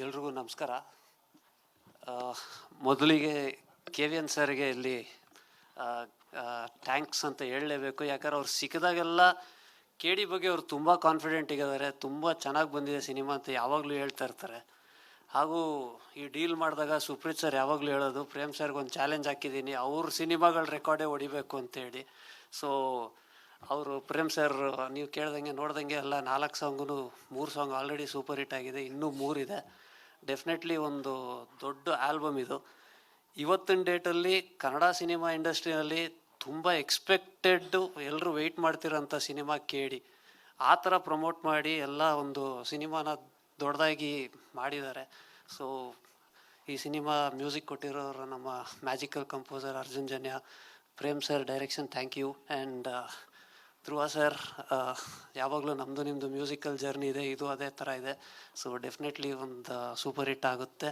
ಎಲ್ರಿಗೂ ನಮಸ್ಕಾರ. ಮೊದಲಿಗೆ KVN ಸರ್ಗೆ ಇಲ್ಲಿ ಥ್ಯಾಂಕ್ಸ್ ಅಂತ ಹೇಳಲೇಬೇಕು. ಯಾಕಂದ್ರೆ ಅವ್ರು ಸಿಕ್ಕಿದಾಗೆಲ್ಲ KD ಬಗ್ಗೆ ಅವ್ರು ತುಂಬ ಕಾನ್ಫಿಡೆಂಟ್ ಇದ್ದಾರೆ, ತುಂಬ ಚೆನ್ನಾಗಿ ಬಂದಿದೆ ಸಿನಿಮಾ ಅಂತ ಯಾವಾಗಲೂ ಹೇಳ್ತಾ ಇರ್ತಾರೆ. ಹಾಗೂ ಈ ಡೀಲ್ ಮಾಡಿದಾಗ ಸುಪ್ರೀತ್ ಸರ್ ಯಾವಾಗಲೂ ಹೇಳೋದು, ಪ್ರೇಮ್ ಸರ್ಗೆ ಒಂದು ಚಾಲೆಂಜ್ ಹಾಕಿದ್ದೀನಿ, ಅವ್ರ ಸಿನಿಮಾಗಳ ರೆಕಾರ್ಡೇ ಹೊಡಿಬೇಕು ಅಂತೇಳಿ. ಸೊ ಅವರು ಪ್ರೇಮ್ ಸರ್ ನೀವು ಕೇಳ್ದಂಗೆ ನೋಡ್ದಂಗೆ ಎಲ್ಲ 4 ಸಾಂಗೂ 3 ಸಾಂಗ್ ಆಲ್ರೆಡಿ ಸೂಪರ್ ಹಿಟ್ ಆಗಿದೆ, ಇನ್ನೂ 3 ಇದೆ. ಡೆಫಿನೆಟ್ಲಿ ಒಂದು ದೊಡ್ಡ ಆಲ್ಬಮ್ ಇದು. ಇವತ್ತಿನ ಡೇಟಲ್ಲಿ ಕನ್ನಡ ಸಿನಿಮಾ ಇಂಡಸ್ಟ್ರಿಯಲ್ಲಿ ತುಂಬ ಎಕ್ಸ್ಪೆಕ್ಟೆಡ್ಡು, ಎಲ್ಲರೂ ವೆಯ್ಟ್ ಮಾಡ್ತಿರೋಂಥ ಸಿನಿಮಾ KD. ಆ ಥರ ಪ್ರಮೋಟ್ ಮಾಡಿ ಎಲ್ಲ ಒಂದು ಸಿನಿಮಾನ ದೊಡ್ಡದಾಗಿ ಮಾಡಿದ್ದಾರೆ. ಸೊ ಈ ಸಿನಿಮಾ ಮ್ಯೂಸಿಕ್ ಕೊಟ್ಟಿರೋರು ನಮ್ಮ magical composer Arjun Janya, Prem sir direction thank you, and Dhruva sir ಯಾವಾಗಲೂ ನಮ್ಮದು ನಿಮ್ಮದು ಮ್ಯೂಸಿಕಲ್ ಜರ್ನಿ ಇದೆ, ಇದು ಅದೇ ಥರ ಇದೆ. ಸೊ ಡೆಫಿನೆಟ್ಲಿ ಒಂದು ಸೂಪರ್ ಹಿಟ್ ಆಗುತ್ತೆ.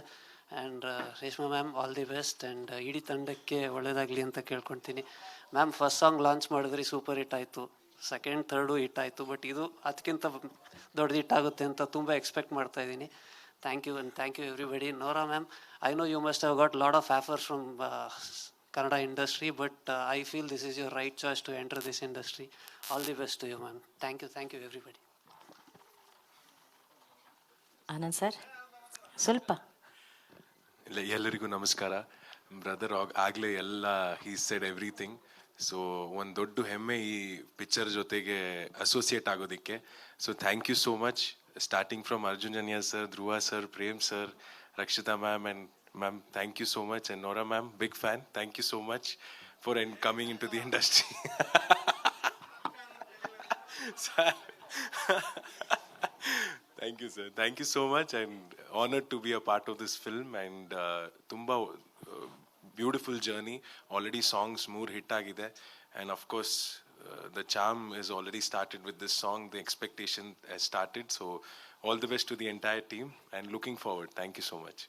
And Reshma ma'am all the best, and ಇಡೀ ತಂಡಕ್ಕೆ ಒಳ್ಳೆಯದಾಗಲಿ ಅಂತ ಕೇಳ್ಕೊಳ್ತೀನಿ. ಮ್ಯಾಮ್ ಫಸ್ಟ್ ಸಾಂಗ್ ಲಾಂಚ್ ಮಾಡಿದ್ರಿ, ಸೂಪರ್ ಹಿಟ್ ಆಯಿತು, ಸೆಕೆಂಡ್ ಥರ್ಡು ಹಿಟ್ ಆಯಿತು, ಬಟ್ ಇದು ಅದಕ್ಕಿಂತ ದೊಡ್ಡ ಹಿಟ್ ಆಗುತ್ತೆ ಅಂತ ತುಂಬ ಎಕ್ಸ್ಪೆಕ್ಟ್ ಮಾಡ್ತಾಯಿದ್ದೀನಿ. Thank you, and thank you everybody. Nora ma'am, I know you must have got lot of offers from Kannada industry, but I feel this is your right choice to enter this industry. All the best to you, ma'am. Thank you everybody. Anand sir ಸ್ವಲ್ಪ. ಎಲ್ಲರಿಗೂ ನಮಸ್ಕಾರ. Brother ಆಗಲೇ ಎಲ್ಲ he said everything. So ಒಂದು ದೊಡ್ಡ ಹೆಮ್ಮೆ ಈ picture ಜೊತೆಗೆ ಅಸೋಸಿಯೇಟ್ ಆಗೋದಕ್ಕೆ. So thank you so much, starting from Arjun Janya sir, Dhruva sir, Prem sir, Rakshita ma'am, and ma'am, thank you so much. And Nora ma'am, big fan. Thank you so much for coming into the industry. Sir. Thank you, sir. Thank you so much. I'm honored to be a part of this film. And tumba beautiful journey. Already songs more hit agide. And of course, the charm is already started with this song. The expectation has started. So all the best to the entire team. And looking forward. Thank you so much.